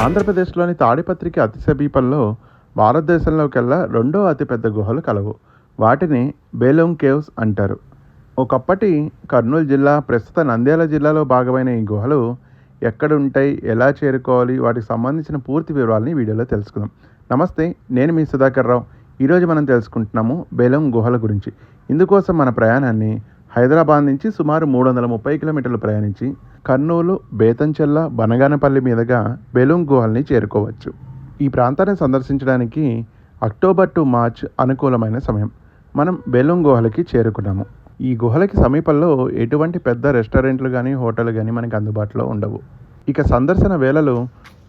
ఆంధ్రప్రదేశ్లోని తాడిపత్రికి అతి సమీపంలో భారతదేశంలోకెల్లా రెండో అతిపెద్ద గుహలు కలవు. వాటిని బేలూమ్ కేవ్స్ అంటారు. ఒకప్పటి కర్నూలు జిల్లా, ప్రస్తుత నంద్యాల జిల్లాలో భాగమైన ఈ గుహలు ఎక్కడ ఉంటాయి, ఎలా చేరుకోవాలి, వాటికి సంబంధించిన పూర్తి వివరాలని వీడియోలో తెలుసుకుందాం. నమస్తే, నేను మీ సుధాకర్ రావు. ఈరోజు మనం తెలుసుకుంటున్నాము బేలూమ్ గుహల గురించి. ఇందుకోసం మన ప్రయాణాన్ని హైదరాబాద్ నుంచి సుమారు 330 కిలోమీటర్లు ప్రయాణించి కర్నూలు, బేతంచెర్ల, బనగానపల్లి మీదుగా బేలూమ్ గుహల్ని చేరుకోవచ్చు. ఈ ప్రాంతాన్ని సందర్శించడానికి అక్టోబర్ టు మార్చ్ అనుకూలమైన సమయం. మనం బేలూమ్ గుహలకి చేరుకున్నాము. ఈ గుహలకి సమీపంలో ఎటువంటి పెద్ద రెస్టారెంట్లు కానీ, హోటల్ కానీ మనకి అందుబాటులో ఉండవు. ఇక సందర్శన వేళలు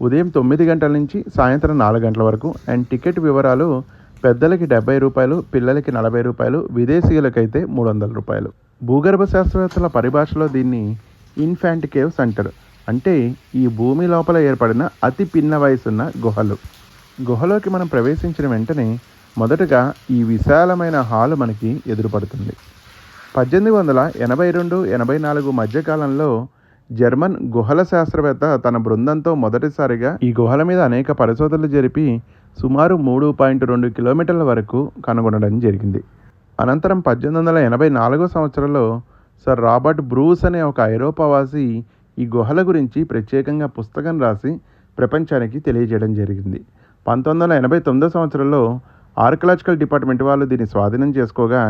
ఉదయం 9 గంటల నుంచి సాయంత్రం 4 గంటల వరకు. అండ్ టికెట్ వివరాలు పెద్దలకి 70 రూపాయలు, పిల్లలకి 40 రూపాయలు, విదేశీయులకైతే 300 రూపాయలు. భూగర్భ శాస్త్రవేత్తల పరిభాషలో దీన్ని ఇన్ఫాంట్ కేవ్స్ అంటారు. అంటే ఈ భూమి లోపల ఏర్పడిన అతి పిన్న వయసున్న గుహలు. గుహలోకి మనం ప్రవేశించిన వెంటనే మొదటగా ఈ విశాలమైన హాలు మనకి ఎదురుపడుతుంది. 1882-84 మధ్యకాలంలో జర్మన్ గుహల శాస్త్రవేత్త తన బృందంతో మొదటిసారిగా ఈ గుహల మీద అనేక పరిశోధనలు జరిపి సుమారు 3.2 కిలోమీటర్ల వరకు కనుగొనడం జరిగింది. అనంతరం 1884 సంవత్సరంలో సర్ రాబర్ట్ బ్రూస్ అనే ఒక ఐరోపావాసి ఈ గుహల గురించి ప్రత్యేకంగా పుస్తకం రాసి ప్రపంచానికి తెలియజేయడం జరిగింది. 1989 సంవత్సరంలో ఆర్కియలాజికల్ డిపార్ట్మెంట్ వాళ్ళు దీన్ని స్వాధీనం చేసుకోగా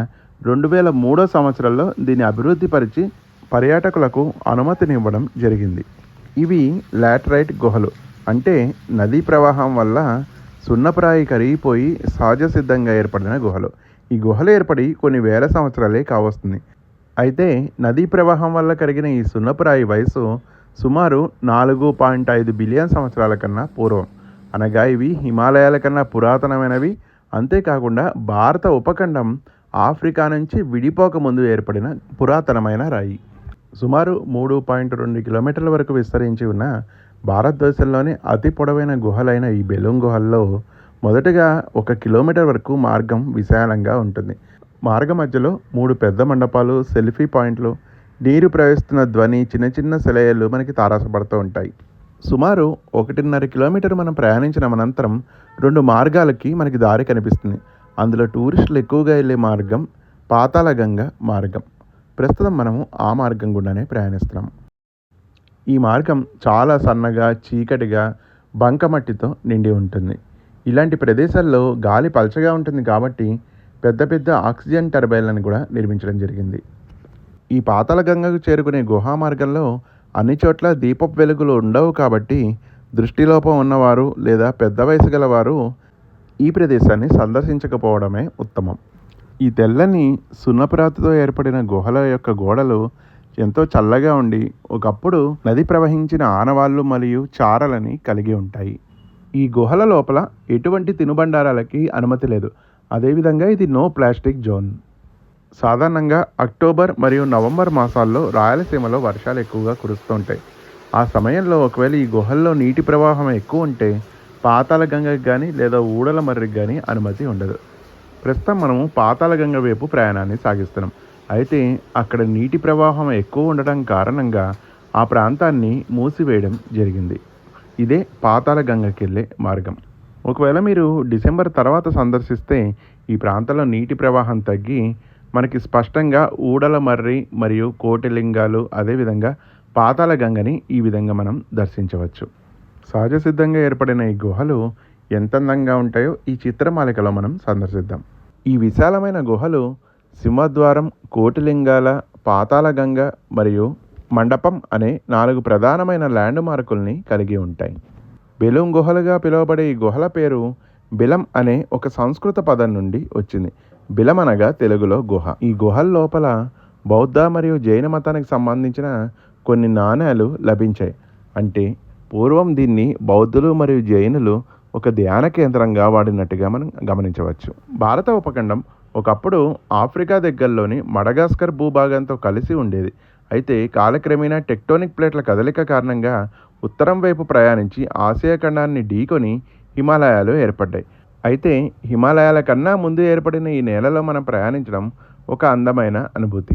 2003 సంవత్సరంలో దీన్ని అభివృద్ధి పరిచి పర్యాటకులకు అనుమతినివ్వడం జరిగింది. ఇవి లాటరైట్ గుహలు. అంటే నదీ ప్రవాహం వల్ల సున్నప్రాయి కరిగిపోయి సహజ సిద్ధంగా ఏర్పడిన గుహలు. ఈ గుహలు ఏర్పడి కొన్ని వేల సంవత్సరాలే కావస్తుంది. అయితే నదీ ప్రవాహం వల్ల కరిగిన ఈ సున్నపురాయి వయసు సుమారు 4.5 బిలియన్ సంవత్సరాల కన్నా పూర్వం. అనగా ఇవి హిమాలయాల కన్నా పురాతనమైనవి. అంతేకాకుండా భారత ఉపఖండం ఆఫ్రికా నుంచి విడిపోక ముందు ఏర్పడిన పురాతనమైన రాయి. సుమారు 3.2 కిలోమీటర్ల వరకు విస్తరించి ఉన్న భారతదేశంలోని అతి పొడవైన గుహలైన ఈ బేలూమ్ గుహల్లో మొదటగా 1 కిలోమీటర్ వరకు మార్గం విశాలంగా ఉంటుంది. మార్గం మధ్యలో 3 పెద్ద మండపాలు, సెల్ఫీ పాయింట్లు, నీరు ప్రవహిస్తున్న ధ్వని, చిన్న చిన్న సెలయేళ్ళు మనకి తారసపడుతూ ఉంటాయి. సుమారు 1.5 కిలోమీటర్ మనం ప్రయాణించిన అనంతరం 2 మార్గాలకి మనకి దారి కనిపిస్తుంది. అందులో టూరిస్టులు ఎక్కువగా వెళ్ళే మార్గం పాతాళగంగ మార్గం. ప్రస్తుతం మనము ఆ మార్గం గుండానే ప్రయాణిస్తున్నాము. ఈ మార్గం చాలా సన్నగా, చీకటిగా, బంకమట్టితో నిండి ఉంటుంది. ఇలాంటి ప్రదేశాల్లో గాలి పలచగా ఉంటుంది కాబట్టి పెద్ద పెద్ద ఆక్సిజన్ టర్బైన్లను కూడా నిర్మించడం జరిగింది. ఈ పాతాళగంగకు చేరుకునే గుహా మార్గంలో అన్ని చోట్ల దీపపు వెలుగులు ఉండవు కాబట్టి దృష్టిలోపం ఉన్నవారు లేదా పెద్ద వయసు గలవారు ఈ ప్రదేశాన్ని సందర్శించకపోవడమే ఉత్తమం. ఈ తెల్లని సున్నపురాతితో ఏర్పడిన గుహల యొక్క గోడలు ఎంతో చల్లగా ఉండి ఒకప్పుడు నది ప్రవహించిన ఆనవాళ్లు మరియు చారలని కలిగి ఉంటాయి. ఈ గుహల లోపల ఎటువంటి తినుబండారాలకి అనుమతి లేదు. అదేవిధంగా ఇది నో ప్లాస్టిక్ జోన్. సాధారణంగా అక్టోబర్ మరియు నవంబర్ మాసాల్లో రాయలసీమలో వర్షాలు ఎక్కువగా కురుస్తూ ఉంటాయి. ఆ సమయంలో ఒకవేళ ఈ గుహల్లో నీటి ప్రవాహం ఎక్కువ ఉంటే పాతాళగంగకి కానీ లేదా ఊడల మర్రికి కానీ అనుమతి ఉండదు. ప్రస్తుతం మనము పాతాళగంగ వైపు ప్రయాణాన్ని సాగిస్తున్నాం. అయితే అక్కడ నీటి ప్రవాహం ఎక్కువ ఉండటం కారణంగా ఆ ప్రాంతాన్ని మూసివేయడం జరిగింది. ఇదే పాతాళగంగకి వెళ్ళే మార్గం. ఒకవేళ మీరు డిసెంబర్ తర్వాత సందర్శిస్తే ఈ ప్రాంతంలో నీటి ప్రవాహం తగ్గి మనకి స్పష్టంగా ఊడల మర్రి మరియు కోటిలింగాలు, అదేవిధంగా పాతాళగంగని ఈ విధంగా మనం దర్శించవచ్చు. సహజ సిద్ధంగా ఏర్పడిన ఈ గుహలు ఎంత అందంగా ఉంటాయో ఈ చిత్రమాలికలో మనం సందర్శిద్దాం. ఈ విశాలమైన గుహలు సింహద్వారం, కోటిలింగాల, పాతాళగంగ మరియు మండపం అనే 4 ప్రధానమైన ల్యాండ్ మార్కుల్ని కలిగి ఉంటాయి. బేలూమ్ గుహలుగా పిలువబడే ఈ గుహల పేరు బిలం అనే ఒక సంస్కృత పదం నుండి వచ్చింది. బిలం అనగా తెలుగులో గుహ. ఈ గుహల లోపల బౌద్ధ మరియు జైన మతానికి సంబంధించిన కొన్ని నాణేలు లభించాయి. అంటే పూర్వం దీన్ని బౌద్ధులు మరియు జైనులు ఒక ధ్యాన కేంద్రంగా వాడినట్టుగా మనం గమనించవచ్చు. భారత ఉపఖండం ఒకప్పుడు ఆఫ్రికా దగ్గరలోని మడగాస్కర్ భూభాగంతో కలిసి ఉండేది. అయితే కాలక్రమేణా టెక్టోనిక్ ప్లేట్ల కదలిక కారణంగా ఉత్తరం వైపు ప్రయాణించి ఆసియా ఖండాన్ని ఢీకొని హిమాలయాలు ఏర్పడ్డాయి. అయితే హిమాలయాల కన్నా ముందు ఏర్పడిన ఈ నేలలో మనం ప్రయాణించడం ఒక అందమైన అనుభూతి.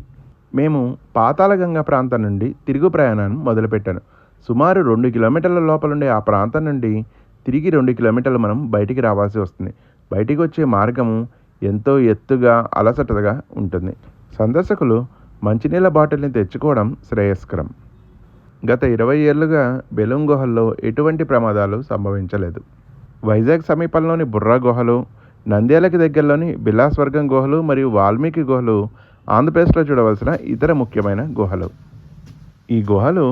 మేము పాతాళగంగ ప్రాంతం నుండి తిరుగు ప్రయాణాన్ని మొదలుపెట్టాను. సుమారు 2 కిలోమీటర్ల లోపలుండే ఆ ప్రాంతం నుండి తిరిగి 2 కిలోమీటర్లు మనం బయటికి రావాల్సి వస్తుంది. బయటికి వచ్చే మార్గము ఎంతో ఎత్తుగా అలసటగా ఉంటుంది. సందర్శకులు మంచినీళ్ళ బాటిల్ని తెచ్చుకోవడం శ్రేయస్కరం. గత 20 ఏళ్లుగా బెలూమ్ గుహల్లో ఎటువంటి ప్రమాదాలు సంభవించలేదు. వైజాగ్ సమీపంలోని బుర్రా గుహలు, నంద్యాలకు దగ్గరలోని బిలాస్వర్గం గుహలు మరియు వాల్మీకి గుహలు ఆంధ్రప్రదేశ్లో చూడవలసిన ఇతర ముఖ్యమైన గుహలు. ఈ గుహలు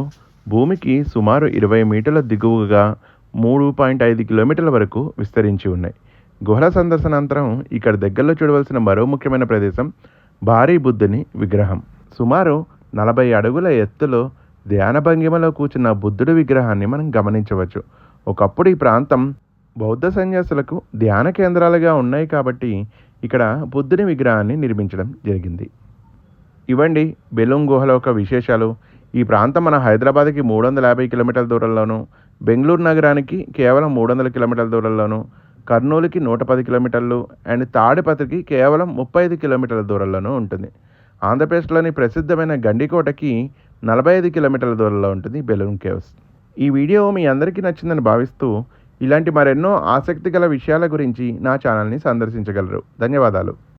భూమికి సుమారు 20 మీటర్ల దిగువగా 3.5 కిలోమీటర్ల వరకు విస్తరించి ఉన్నాయి. గుహల సందర్శనానంతరం ఇక్కడ దగ్గరలో చూడవలసిన మరో ముఖ్యమైన ప్రదేశం భారీ బుద్ధుని విగ్రహం. సుమారు 40 అడుగుల ఎత్తులో ధ్యాన భంగిమలో కూర్చున్న బుద్ధుడి విగ్రహాన్ని మనం గమనించవచ్చు. ఒకప్పుడు ఈ ప్రాంతం బౌద్ధ సన్యాసులకు ధ్యాన కేంద్రాలుగా ఉన్నాయి కాబట్టి ఇక్కడ బుద్ధుని విగ్రహాన్ని నిర్మించడం జరిగింది. ఇవండి బెలూమ్ గుహల యొక్క విశేషాలు. ఈ ప్రాంతం మన హైదరాబాద్కి 350 కిలోమీటర్ల దూరంలోను, బెంగళూరు నగరానికి కేవలం 300 కిలోమీటర్ల దూరంలోను, కర్నూలుకి 110 కిలోమీటర్లు అండ్ తాడిపత్రికి కేవలం 35 కిలోమీటర్ల దూరంలోనూ ఉంటుంది. ఆంధ్రప్రదేశ్లోని ప్రసిద్ధమైన గండికోటకి 45 కిలోమీటర్ల దూరంలో ఉంటుంది బెలూమ్ కేవ్స్. ఈ వీడియో మీ అందరికీ నచ్చిందని భావిస్తూ ఇలాంటి మరెన్నో ఆసక్తిగల విషయాల గురించి నా ఛానల్ని సందర్శించగలరు. ధన్యవాదాలు.